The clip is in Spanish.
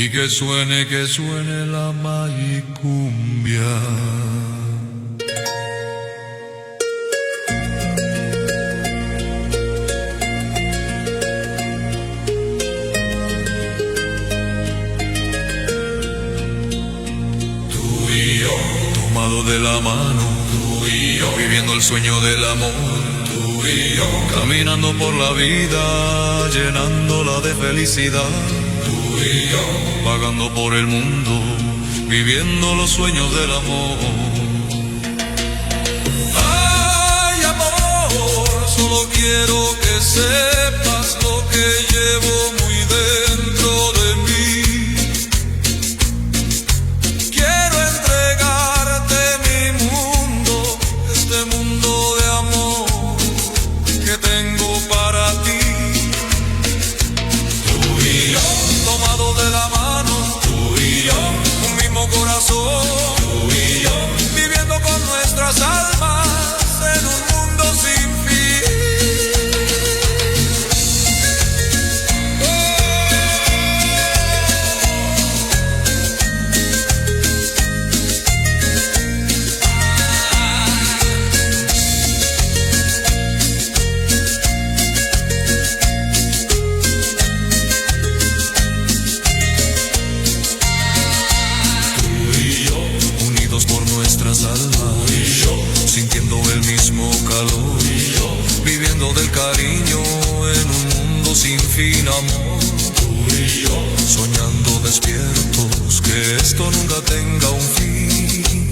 y que suene la magicumbia. Tú y yo, tomado de la mano, tú y yo, viviendo el sueño del amor, tú y yo, caminando por la vida, llenándola de felicidad. Tú y yo, vagando por el mundo, viviendo los sueños del amor. Ay, amor, solo quiero que sepas lo que llevo muy dentro de mí. Quiero entregarte mi mundo, este mundo de amor que tengo para ti. Tú y yo, tomado de la mano, tú y yo, un mismo corazón, tú y yo, viviendo con nuestras almas en un mundo sin fin. Nuestras almas, y yo, sintiendo el mismo calor, y yo, viviendo del cariño en un mundo sin fin, amor. Tú y yo, soñando despiertos que esto nunca tenga un fin.